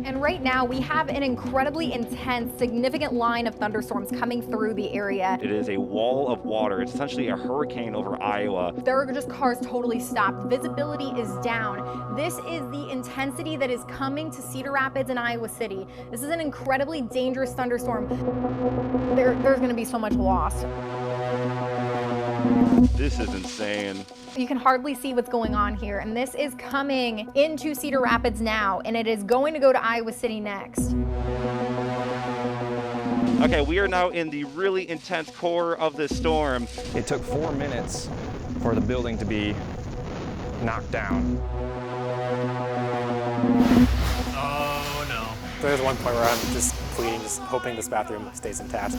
And right now we have an incredibly intense, significant line of thunderstorms coming through the area. It is a wall of water. It's essentially a hurricane over Iowa. There are just cars totally stopped. Visibility is down. This is the intensity that is coming to Cedar Rapids and Iowa City. This is an incredibly dangerous thunderstorm. There's going to be so much loss. This is insane. You can hardly see what's going on here, and this is coming into Cedar Rapids now, and it is going to go to Iowa City next. Okay, we are now in the really intense core of this storm. It took 4 minutes for the building to be knocked down. Oh no. There's one point where I'm just pleading, just hoping this bathroom stays intact.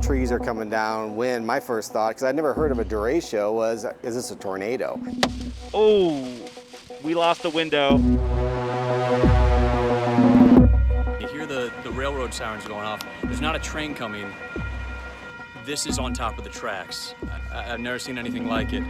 Trees are coming down, wind. My first thought, because I'd never heard of a derecho, was, is this a tornado? Oh, we lost a window. You hear the railroad sirens going off. There's not a train coming. This is on top of the tracks. I've never seen anything like it.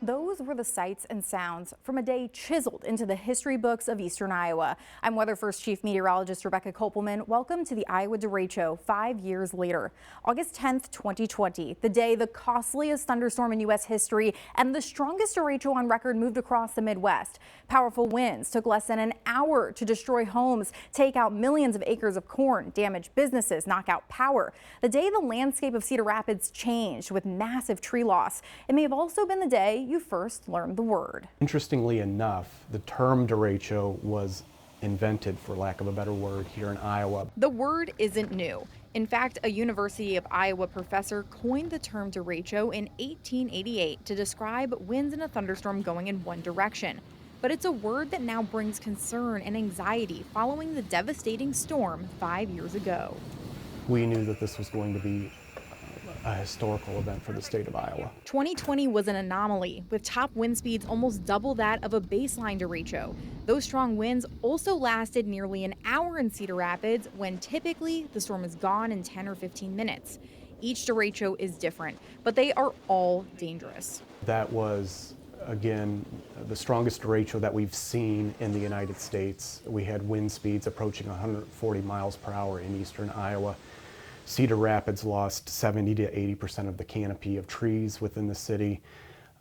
Those were the sights and sounds from a day chiseled into the history books of eastern Iowa. I'm WeatherFirst Chief Meteorologist Rebecca Kopelman. Welcome to the Iowa Derecho 5 years later. August 10th, 2020, the day the costliest thunderstorm in U.S. history and the strongest derecho on record moved across the Midwest. Powerful winds took less than an hour to destroy homes, take out millions of acres of corn, damage businesses, knock out power. The day the landscape of Cedar Rapids changed with massive tree loss. It may have also been the day you first learned the word. Interestingly enough, the term derecho was invented, for lack of a better word, here in Iowa. The word isn't new. In fact, a University of Iowa professor coined the term derecho in 1888 to describe winds in a thunderstorm going in one direction. But it's a word that now brings concern and anxiety following the devastating storm 5 years ago. We knew that this was going to be a historical event for the state of Iowa. 2020 was an anomaly, with top wind speeds almost double that of a baseline derecho. Those strong winds also lasted nearly an hour in Cedar Rapids, when typically the storm is gone in 10 or 15 minutes. Each derecho is different, but they are all dangerous. That was, again, the strongest derecho that we've seen in the United States. We had wind speeds approaching 140 miles per hour in eastern Iowa. Cedar Rapids lost 70 to 80% of the canopy of trees within the city.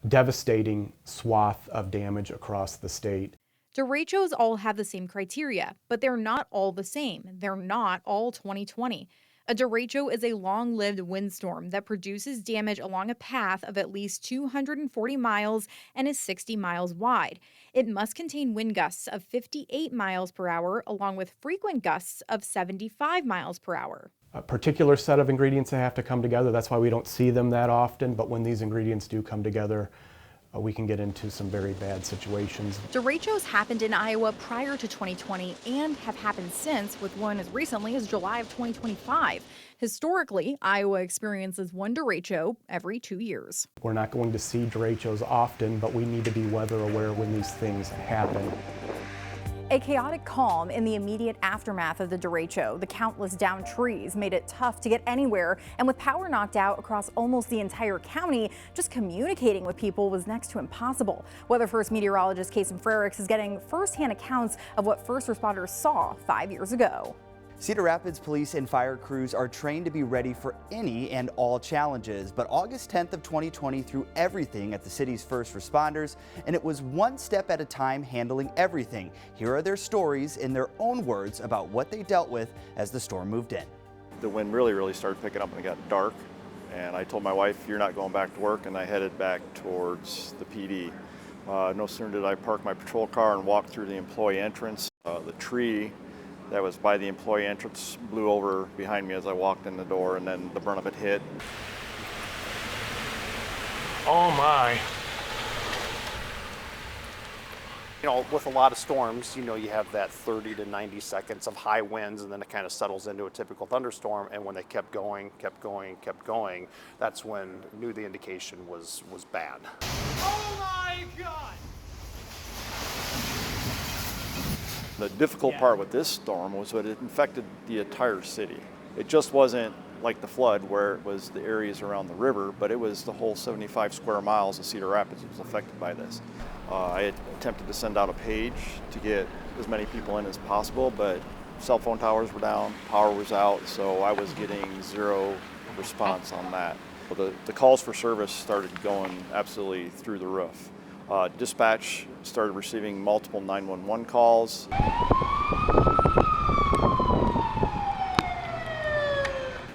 Devastating swath of damage across the state. Derechos all have the same criteria, but they're not all the same. They're not all 2020. A derecho is a long-lived windstorm that produces damage along a path of at least 240 miles and is 60 miles wide. It must contain wind gusts of 58 miles per hour, along with frequent gusts of 75 miles per hour. A particular set of ingredients that have to come together. That's why we don't see them that often, but when these ingredients do come together, we can get into some very bad situations. Derechos happened in Iowa prior to 2020 and have happened since, with one as recently as July of 2025. Historically, Iowa experiences one derecho every 2 years. We're not going to see derechos often, but we need to be weather aware when these things happen. A chaotic calm in the immediate aftermath of the derecho. The countless downed trees made it tough to get anywhere, and with power knocked out across almost the entire county, just communicating with people was next to impossible. WeatherFirst meteorologist Kason Frericks is getting firsthand accounts of what first responders saw 5 years ago. Cedar Rapids police and fire crews are trained to be ready for any and all challenges, but August 10th of 2020 threw everything at the city's first responders, and it was one step at a time handling everything. Here are their stories in their own words about what they dealt with as the storm moved in. The wind really started picking up and it got dark, and I told my wife, you're not going back to work, and I headed back towards the PD. No sooner did I park my patrol car and walk through the employee entrance, the tree that was by the employee entrance blew over behind me as I walked in the door, and then the brunt of it hit. Oh my. You know, with a lot of storms, you have that 30 to 90 seconds of high winds, and then it kind of settles into a typical thunderstorm. And when they kept going, that's when I knew the indication was bad. Oh my God! The difficult part with this storm was that it infected the entire city. It just wasn't like the flood where it was the areas around the river, but it was the whole 75 square miles of Cedar Rapids that was affected by this. I had attempted to send out a page to get as many people in as possible, but cell phone towers were down, power was out, so I was getting zero response on that. The calls for service started going absolutely through the roof. Dispatch started receiving multiple 911 calls.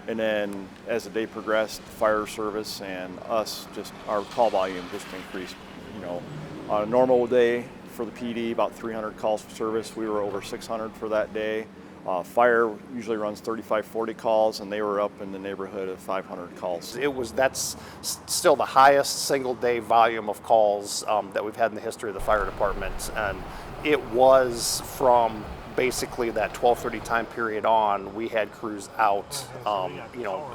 And then as the day progressed, fire service and us, just our call volume just increased. You know, on a normal day for the PD, about 300 calls for service. We were over 600 for that day. Fire usually runs 35, 40 calls, and they were up in the neighborhood of 500 calls. That's still the highest single day volume of calls that we've had in the history of the fire department. And it was from basically that 12:30 time period on, we had crews out,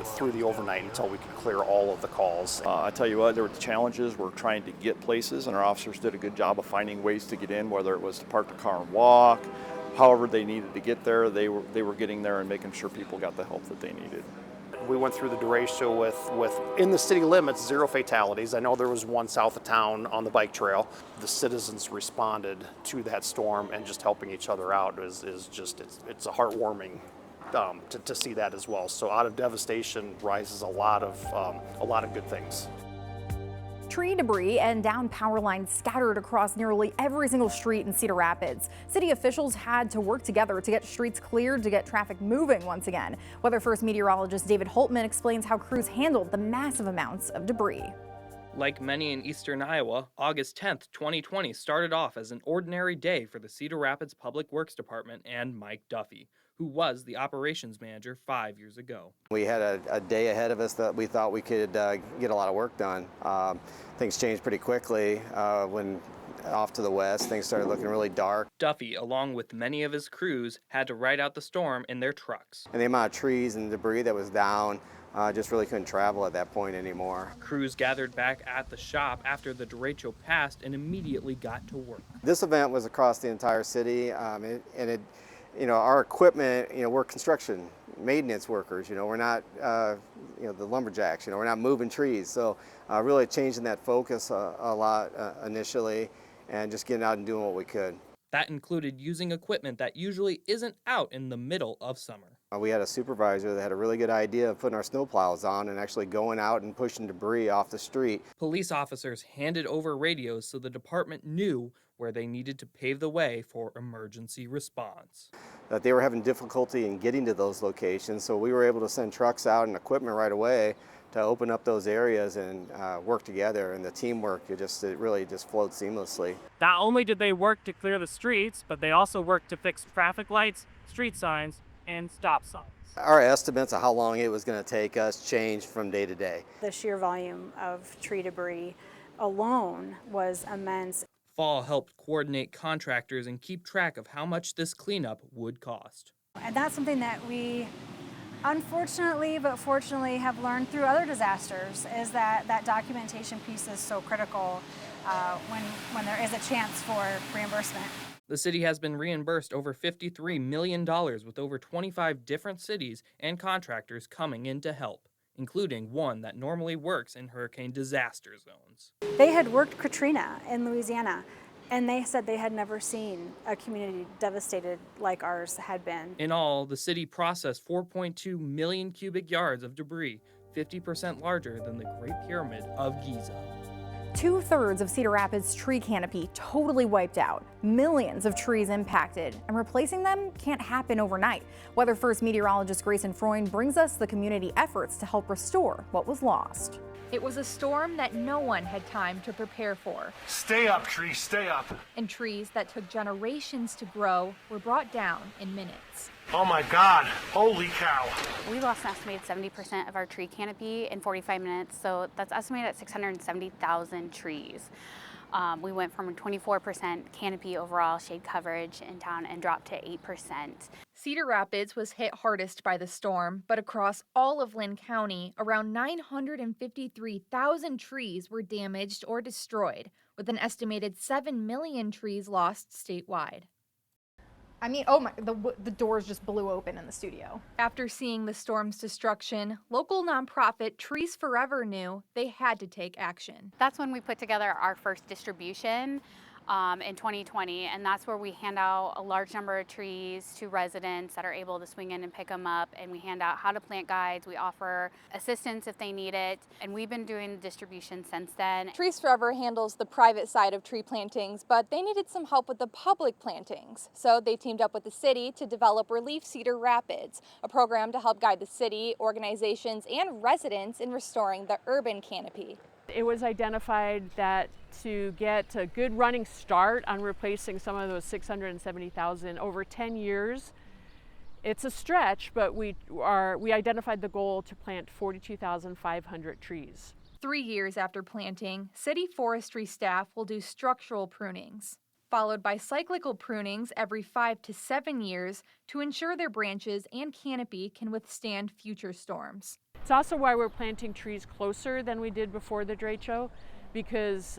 through the overnight until we could clear all of the calls. I tell you what, there were challenges. We're trying to get places, and our officers did a good job of finding ways to get in, whether it was to park the car and walk. However they needed to get there, they were getting there and making sure people got the help that they needed. We went through the Derecho with in the city limits, 0 fatalities. I know there was one south of town on the bike trail. The citizens responded to that storm, and just helping each other out it's a heartwarming to see that as well. So out of devastation rises a lot of good things. Tree debris and downed power lines scattered across nearly every single street in Cedar Rapids. City officials had to work together to get streets cleared to get traffic moving once again. WeatherFirst meteorologist David Holtman explains how crews handled the massive amounts of debris. Like many in eastern Iowa, August 10th, 2020 started off as an ordinary day for the Cedar Rapids Public Works Department and Mike Duffy, who was the operations manager 5 years ago. We had a day ahead of us that we thought we could get a lot of work done. Things changed pretty quickly when off to the west, things started looking really dark. Duffy, along with many of his crews, had to ride out the storm in their trucks. And the amount of trees and debris that was down just really couldn't travel at that point anymore. Crews gathered back at the shop after the derecho passed and immediately got to work. This event was across the entire city, our equipment, we're construction maintenance workers, we're not, the lumberjacks, we're not moving trees. So really changing that focus a lot initially, and just getting out and doing what we could. That included using equipment that usually isn't out in the middle of summer. We had a supervisor that had a really good idea of putting our snowplows on and actually going out and pushing debris off the street. Police officers handed over radios so the department knew where they needed to pave the way for emergency response. That they were having difficulty in getting to those locations, so we were able to send trucks out and equipment right away to open up those areas and work together, and the teamwork, it really just flowed seamlessly. Not only did they work to clear the streets, but they also worked to fix traffic lights, street signs, and stop signs. Our estimates of how long it was going to take us changed from day to day. The sheer volume of tree debris alone was immense. Fall helped coordinate contractors and keep track of how much this cleanup would cost. And that's something that we unfortunately but fortunately have learned through other disasters, is that documentation piece is so critical when there is a chance for reimbursement. The city has been reimbursed over $53 million, with over 25 different cities and contractors coming in to help, including one that normally works in hurricane disaster zones. They had worked Katrina in Louisiana, and they said they had never seen a community devastated like ours had been. In all, the city processed 4.2 million cubic yards of debris, 50% larger than the Great Pyramid of Giza. 2/3 of Cedar Rapids' tree canopy totally wiped out, millions of trees impacted, and replacing them can't happen overnight. WeatherFirst meteorologist Grayson Freund brings us the community efforts to help restore what was lost. It was a storm that no one had time to prepare for. Stay up, trees, stay up. And trees that took generations to grow were brought down in minutes. Oh my God, holy cow. We lost an estimated 70% of our tree canopy in 45 minutes, so that's estimated at 670,000 trees. We went from a 24% canopy overall shade coverage in town and dropped to 8%. Cedar Rapids was hit hardest by the storm, but across all of Linn County, around 953,000 trees were damaged or destroyed, with an estimated 7 million trees lost statewide. I mean, oh my, the doors just blew open in the studio. After seeing the storm's destruction, local nonprofit Trees Forever knew they had to take action. That's when we put together our first distribution in 2020, and that's where we hand out a large number of trees to residents that are able to swing in and pick them up, and we hand out how to plant guides. We offer assistance if they need it, and we've been doing the distribution since then. Trees Forever handles the private side of tree plantings, but they needed some help with the public plantings. So they teamed up with the city to develop Relief Cedar Rapids, a program to help guide the city, organizations, and residents in restoring the urban canopy. It was identified that to get a good running start on replacing some of those 670,000 over 10 years, it's a stretch, but we identified the goal to plant 42,500 trees. 3 years after planting, city forestry staff will do structural prunings, followed by cyclical prunings every 5 to 7 years to ensure their branches and canopy can withstand future storms. It's also why we're planting trees closer than we did before the derecho, because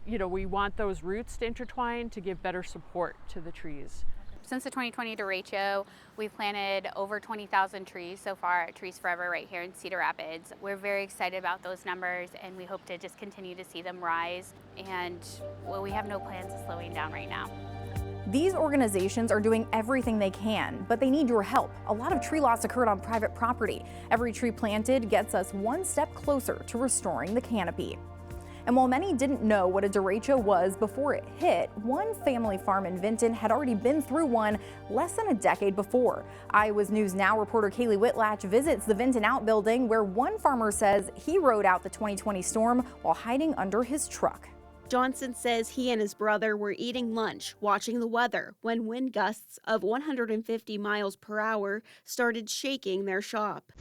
we want those roots to intertwine to give better support to the trees. Since the 2020 derecho, we've planted over 20,000 trees so far at Trees Forever right here in Cedar Rapids. We're very excited about those numbers, and we hope to just continue to see them rise. And well, we have no plans of slowing down right now. These organizations are doing everything they can, but they need your help. A lot of tree loss occurred on private property. Every tree planted gets us one step closer to restoring the canopy. And while many didn't know what a derecho was before it hit, one family farm in Vinton had already been through one less than a decade before. Iowa's News Now reporter Kaylee Whitlatch visits the Vinton outbuilding, where one farmer says he rode out the 2020 storm while hiding under his truck. Johnson says he and his brother were eating lunch, watching the weather, when wind gusts of 150 miles per hour started shaking their shop.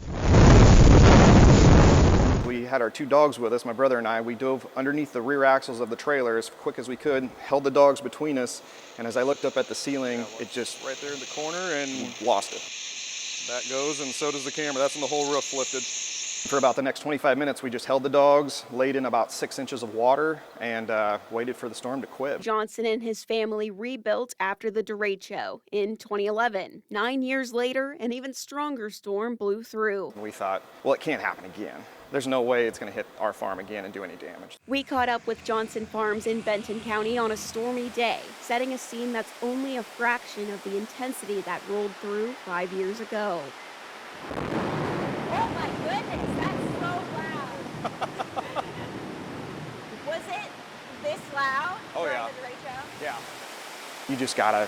We had our 2 dogs with us, my brother and I. We dove underneath the rear axles of the trailer as quick as we could, held the dogs between us, and as I looked up at the ceiling, it just right there in the corner and lost it. That goes, and so does the camera. That's when the whole roof lifted. For about the next 25 minutes, we just held the dogs, laid in about 6 inches of water, and waited for the storm to quit. Johnson and his family rebuilt after the derecho in 2011. 9 years later, an even stronger storm blew through. We thought, well, it can't happen again. There's no way it's going to hit our farm again and do any damage. We caught up with Johnson Farms in Benton County on a stormy day, setting a scene that's only a fraction of the intensity that rolled through 5 years ago. Oh my goodness, that's so loud. Was it this loud? Oh during yeah. The derecho? Yeah. You just gotta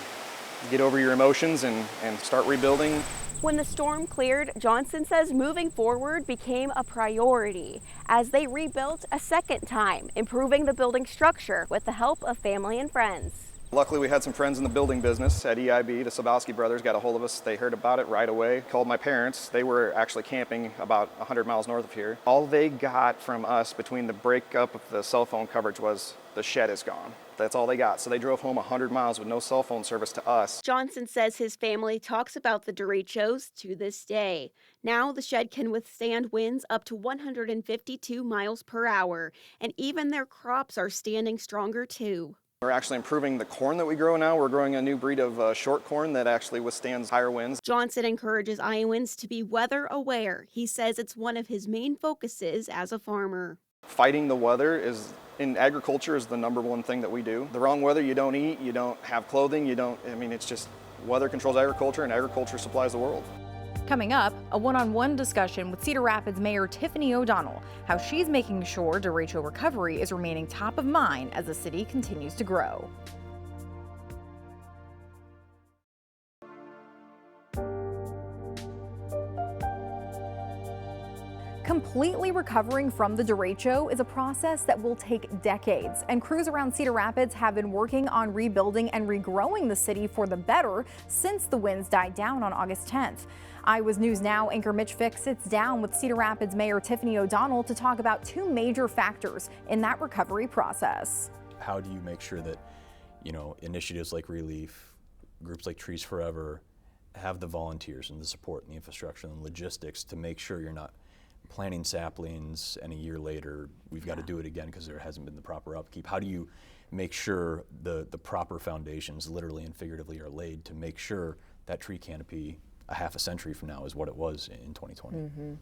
get over your emotions and start rebuilding. When the storm cleared, Johnson says moving forward became a priority as they rebuilt a second time, improving the building structure with the help of family and friends. Luckily, we had some friends in the building business at EIB. The Sabowski brothers got a hold of us. They heard about it right away, called my parents. They were actually camping about 100 miles north of here. All they got from us between the breakup of the cell phone coverage was the shed is gone. That's all they got. So they drove home 100 miles with no cell phone service to us. Johnson says his family talks about the derechos to this day. Now the shed can withstand winds up to 152 miles per hour, and even their crops are standing stronger too. We're actually improving the corn that we grow now. We're growing a new breed of short corn that actually withstands higher winds. Johnson encourages Iowans to be weather aware. He says it's one of his main focuses as a farmer. Fighting the weather in agriculture is the #1 thing that we do. The wrong weather, you don't eat, you don't have clothing, it's just weather controls agriculture and agriculture supplies the world. Coming up, a one-on-one discussion with Cedar Rapids Mayor Tiffany O'Donnell, how she's making sure derecho recovery is remaining top of mind as the city continues to grow. Completely recovering from the derecho is a process that will take decades, and crews around Cedar Rapids have been working on rebuilding and regrowing the city for the better since the winds died down on August 10th. Iowa's News Now anchor Mitch Fick sits down with Cedar Rapids Mayor Tiffany O'Donnell to talk about 2 major factors in that recovery process. How do you make sure that, initiatives like Relief, groups like Trees Forever have the volunteers and the support and the infrastructure and the logistics to make sure you're not planting saplings and a year later we've got to do it again because there hasn't been the proper upkeep? How do you make sure the proper foundations, literally and figuratively, are laid to make sure that tree canopy a half a century from now is what it was in 2020? Mm-hmm.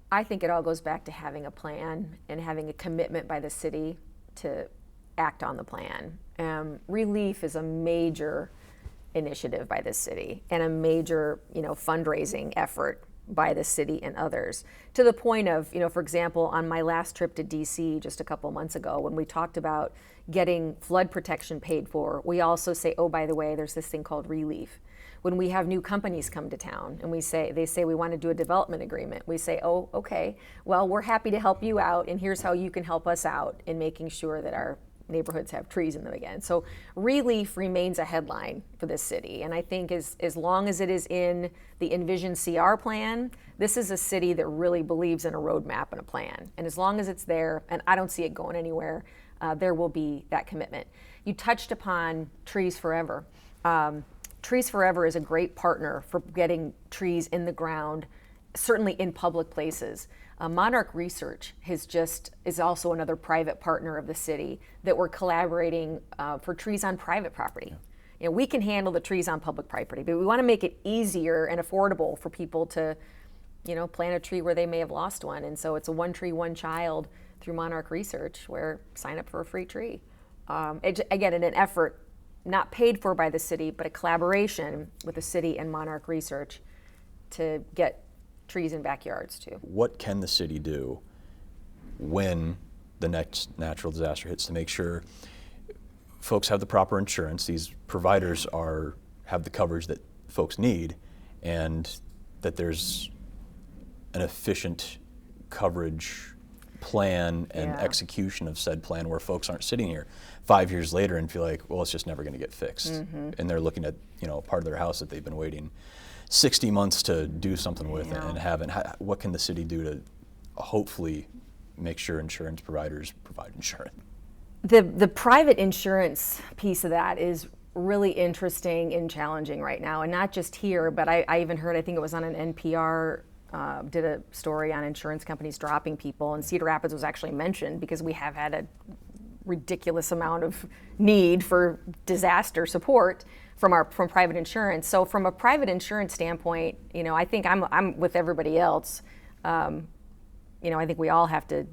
I think it all goes back to having a plan and having a commitment by the city to act on the plan. Relief is a major initiative by the city and a major, fundraising effort by the city and others, to the point of, for example, on my last trip to DC just a couple months ago, when we talked about getting flood protection paid for, we also say, oh, by the way, there's this thing called relief. When we have new companies come to town and they say we want to do a development agreement, we say, oh, okay, well, we're happy to help you out, and here's how you can help us out in making sure that our neighborhoods have trees in them again. So relief remains a headline for this city, and I think as long as it is in the Envision CR plan, this is a city that really believes in a roadmap and a plan, and as long as it's there, and I don't see it going anywhere, there will be that commitment. You touched upon Trees Forever. Trees Forever is a great partner for getting trees in the ground, certainly in public places. Monarch Research is also another private partner of the city that we're collaborating for trees on private property. We can handle the trees on public property, but we want to make it easier and affordable for people to, plant a tree where they may have lost one. And so it's a One Tree, One Child through Monarch Research, where sign up for a free tree. Again, in an effort not paid for by the city, but a collaboration with the city and Monarch Research to get trees in backyards too. What can the city do when the next natural disaster hits to make sure folks have the proper insurance, these providers have the coverage that folks need, and that there's an efficient coverage plan and execution of said plan where folks aren't sitting here 5 years later and feel like, well, it's just never going to get fixed. Mm-hmm. And they're looking at, part of their house that they've been waiting 60 months to do something with and haven't. What can the city do to hopefully make sure insurance providers provide insurance? The private insurance piece of that is really interesting and challenging right now, and not just here, but I even heard, I think it was on an NPR, did a story on insurance companies dropping people, and Cedar Rapids was actually mentioned because we have had a ridiculous amount of need for disaster support from private insurance. So from a private insurance standpoint, I think I'm with everybody else. I think we all have to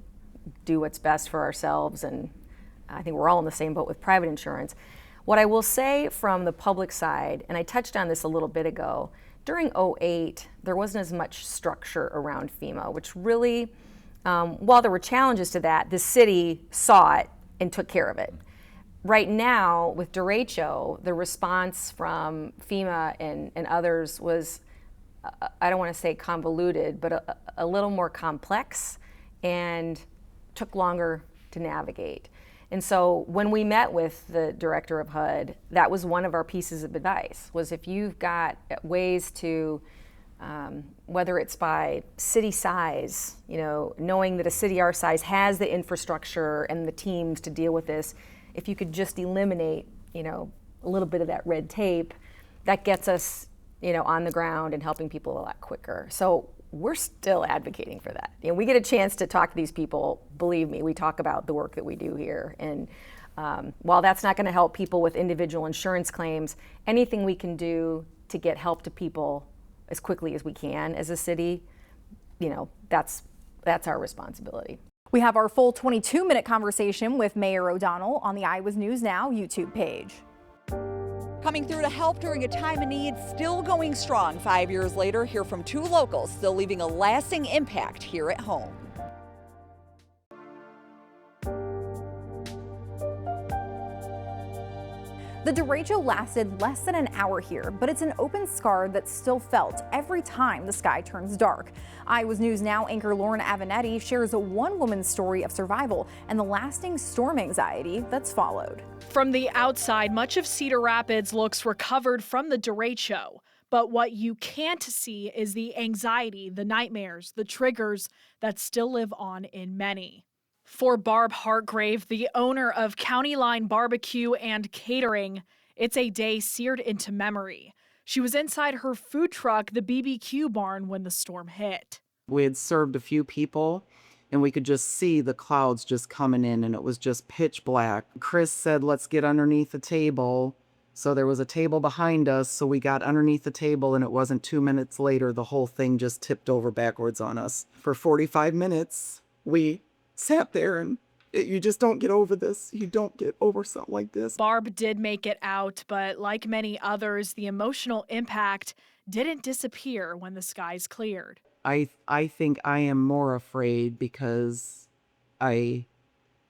do what's best for ourselves, and I think we're all in the same boat with private insurance. What I will say from the public side, and I touched on this a little bit ago, during 2008, there wasn't as much structure around FEMA, which really, while there were challenges to that, the city saw it and took care of it. Right now, with Derecho, the response from FEMA and others was, I don't want to say convoluted, but a little more complex and took longer to navigate. And so when we met with the director of HUD, that was one of our pieces of advice, was if you've got ways to, whether it's by city size, knowing that a city our size has the infrastructure and the teams to deal with this, if you could just eliminate, a little bit of that red tape, that gets us, on the ground and helping people a lot quicker. So we're still advocating for that. We get a chance to talk to these people. Believe me, we talk about the work that we do here. And while that's not going to help people with individual insurance claims, anything we can do to get help to people as quickly as we can as a city, that's our responsibility. We have our full 22-minute conversation with Mayor O'Donnell on the Iowa's News Now YouTube page. Coming through to help during a time of need, still going strong 5 years later. Hear from two locals still leaving a lasting impact here at home. The derecho lasted less than an hour here, but it's an open scar that's still felt every time the sky turns dark. Iowa's News Now anchor Lauren Avenatti shares one woman's story of survival and the lasting storm anxiety that's followed. From the outside, much of Cedar Rapids looks recovered from the derecho. But what you can't see is the anxiety, the nightmares, the triggers that still live on in many. For Barb Hartgrave, the owner of County Line Barbecue and Catering, it's a day seared into memory. She was inside her food truck, the BBQ barn, when the storm hit. We had served a few people and we could just see the clouds just coming in and it was just pitch black. Chris said, let's get underneath the table. So there was a table behind us. So we got underneath the table and it wasn't 2 minutes later, the whole thing just tipped over backwards on us. For 45 minutes, we sat there and you just don't get over this. You don't get over something like this. Barb did make it out, but like many others, the emotional impact didn't disappear when the skies cleared. I think I am more afraid because I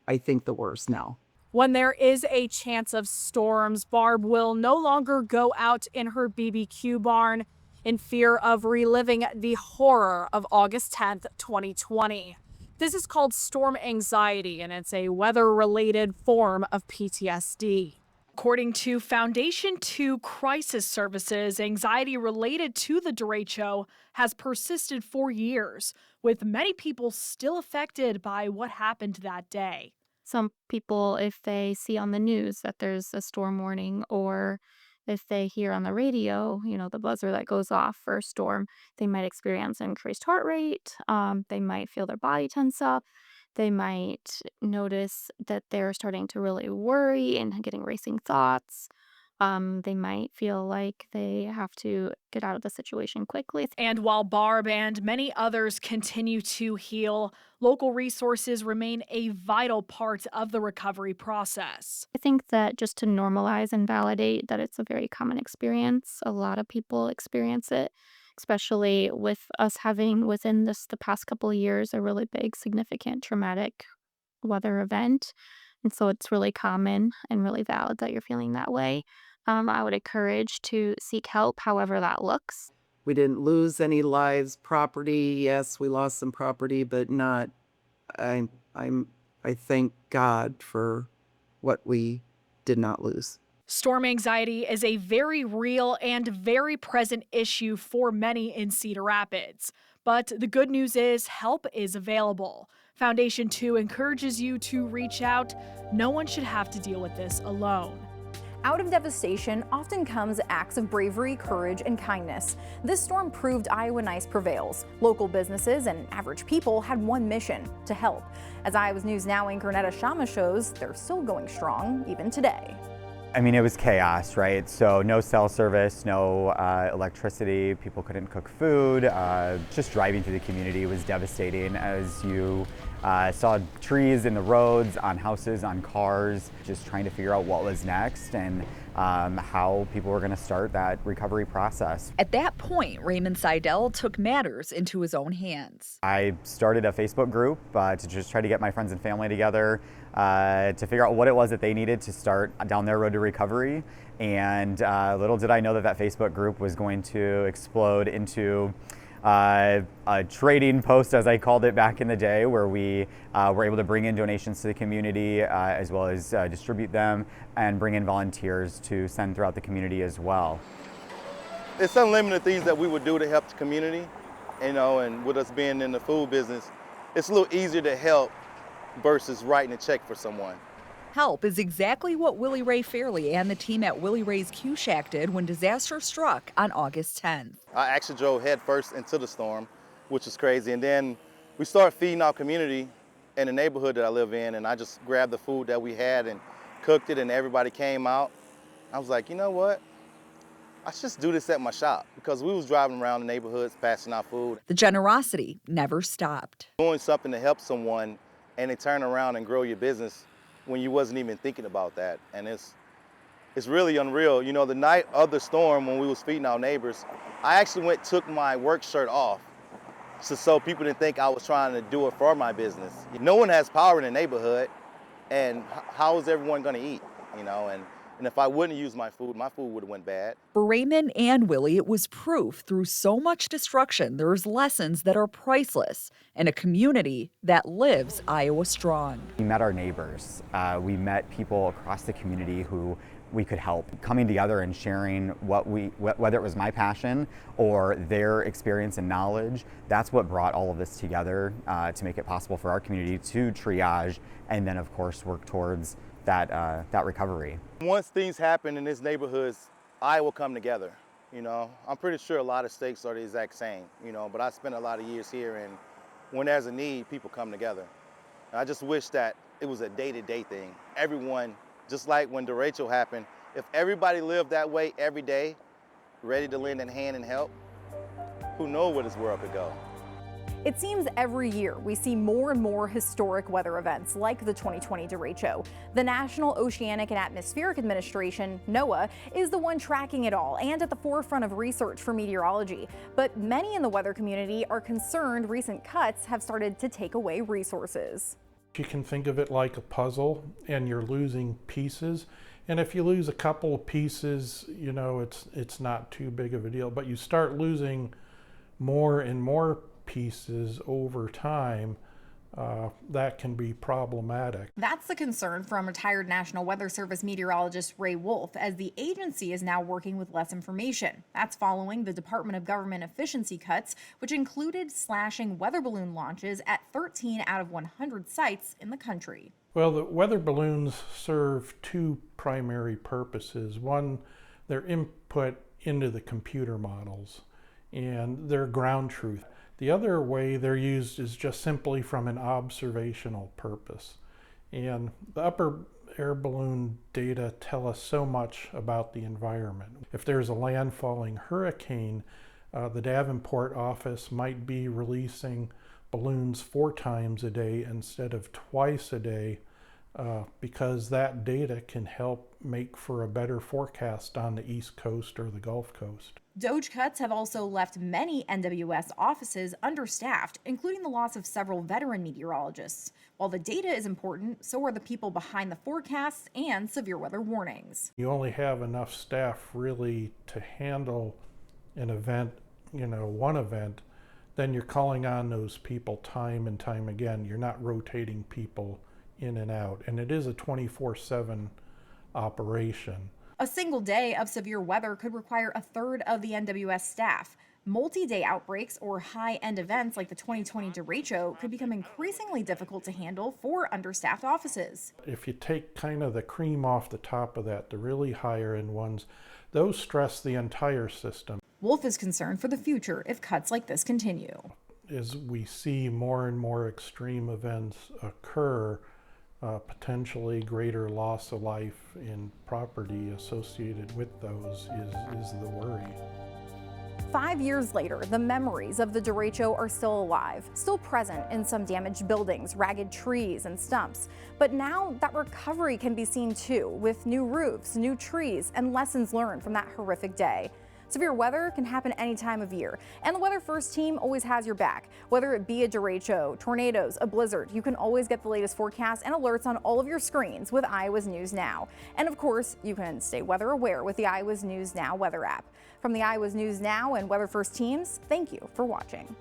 think the worst now. When there is a chance of storms, Barb will no longer go out in her BBQ barn in fear of reliving the horror of August 10th, 2020. This is called storm anxiety, and it's a weather-related form of PTSD. According to Foundation 2 Crisis Services, anxiety related to the derecho has persisted for years, with many people still affected by what happened that day. Some people, if they see on the news that there's a storm warning, or if they hear on the radio, the buzzer that goes off for a storm, they might experience increased heart rate. They might feel their body tense up. They might notice that they're starting to really worry and getting racing thoughts. They might feel like they have to get out of the situation quickly. And while Barb and many others continue to heal, local resources remain a vital part of the recovery process. I think that just to normalize and validate that it's a very common experience. A lot of people experience it, especially with us having within the past couple of years a really big, significant, traumatic weather event. And so it's really common and really valid that you're feeling that way. I would encourage to seek help, however that looks. We didn't lose any lives, property. Yes, we lost some property, but not. I thank God for what we did not lose. Storm anxiety is a very real and very present issue for many in Cedar Rapids. But the good news is help is available. Foundation 2 encourages you to reach out. No one should have to deal with this alone. Out of devastation often comes acts of bravery, courage, and kindness. This storm proved Iowa Nice prevails. Local businesses and average people had one mission: to help. As Iowa's News Now anchor Netta Shama shows, they're still going strong even today. I mean, it was chaos, right? So no cell service, no electricity, people couldn't cook food. Just driving through the community was devastating as you saw trees in the roads, on houses, on cars, just trying to figure out what was next and how people were going to start that recovery process. At that point, Raymond Seidel took matters into his own hands. I started a Facebook group to just try to get my friends and family together to figure out what it was that they needed to start down their road to recovery. And little did I know that Facebook group was going to explode into a trading post, as I called it back in the day, where we were able to bring in donations to the community as well as distribute them and bring in volunteers to send throughout the community as well. It's unlimited things that we would do to help the community, and with us being in the food business, it's a little easier to help versus writing a check for someone. Help is exactly what Willie Ray Fairley and the team at Willie Ray's Q Shack did when disaster struck on August 10th. I actually drove head first into the storm, which is crazy. And then we started feeding our community in the neighborhood that I live in, and I just grabbed the food that we had and cooked it, and everybody came out. I was like, you know what? I should just do this at my shop, because we was driving around the neighborhoods passing out food. The generosity never stopped. Doing something to help someone and they turn around and grow your business when you wasn't even thinking about that. And it's really unreal. The night of the storm when we was feeding our neighbors, I actually took my work shirt off so people didn't think I was trying to do it for my business. No one has power in the neighborhood, and how is everyone gonna eat, And if I wouldn't use my food would have went bad. For Raymond and Willie, it was proof through so much destruction, there's lessons that are priceless in a community that lives Iowa strong. We met our neighbors. We met people across the community who we could help. Coming together and sharing whether it was my passion or their experience and knowledge, that's what brought all of this together to make it possible for our community to triage and then, of course, work towards that recovery. Once things happen in these neighborhoods, Iowa will come together. You know, I'm pretty sure a lot of states are the exact same, you know, but I spent a lot of years here, and when there's a need, people come together. And I just wish that it was a day-to-day thing. Everyone, just like when derecho happened, if everybody lived that way every day, ready to lend a hand and help, who knows where this world could go. It seems every year we see more and more historic weather events like the 2020 derecho. The National Oceanic and Atmospheric Administration, NOAA, is the one tracking it all and at the forefront of research for meteorology. But many in the weather community are concerned recent cuts have started to take away resources. You can think of it like a puzzle, and you're losing pieces. And if you lose a couple of pieces, you know, it's not too big of a deal. But you start losing more and more pieces over time, that can be problematic. That's the concern from retired National Weather Service meteorologist Ray Wolf, as the agency is now working with less information. That's following the Department of Government efficiency cuts, which included slashing weather balloon launches at 13 out of 100 sites in the country. Well, the weather balloons serve two primary purposes. One, their input into the computer models and their ground truth. The other way they're used is just simply from an observational purpose. And the upper air balloon data tell us so much about the environment. If there's a landfalling hurricane, the Davenport office might be releasing balloons 4 times a day instead of twice a day, because that data can help make for a better forecast on the East Coast or the Gulf Coast. DOGE cuts have also left many NWS offices understaffed, including the loss of several veteran meteorologists. While the data is important, so are the people behind the forecasts and severe weather warnings. You only have enough staff really to handle an event, you know, one event, then you're calling on those people time and time again. You're not rotating people in and out, and it is a 24/7 operation. A single day of severe weather could require a third of the NWS staff. Multi-day outbreaks or high-end events like the 2020 derecho could become increasingly difficult to handle for understaffed offices. If you take kind of the cream off the top of that, the really higher-end ones, those stress the entire system. Wolf is concerned for the future if cuts like this continue. As we see more and more extreme events occur, potentially greater loss of life and property associated with those is the worry. 5 years later, the memories of the derecho are still alive, still present in some damaged buildings, ragged trees, and stumps. But now that recovery can be seen too, with new roofs, new trees, and lessons learned from that horrific day. Severe weather can happen any time of year, and the WeatherFirst team always has your back. Whether it be a derecho, tornadoes, a blizzard, you can always get the latest forecasts and alerts on all of your screens with Iowa's News Now. And of course, you can stay weather aware with the Iowa's News Now weather app. From the Iowa's News Now and WeatherFirst teams, thank you for watching.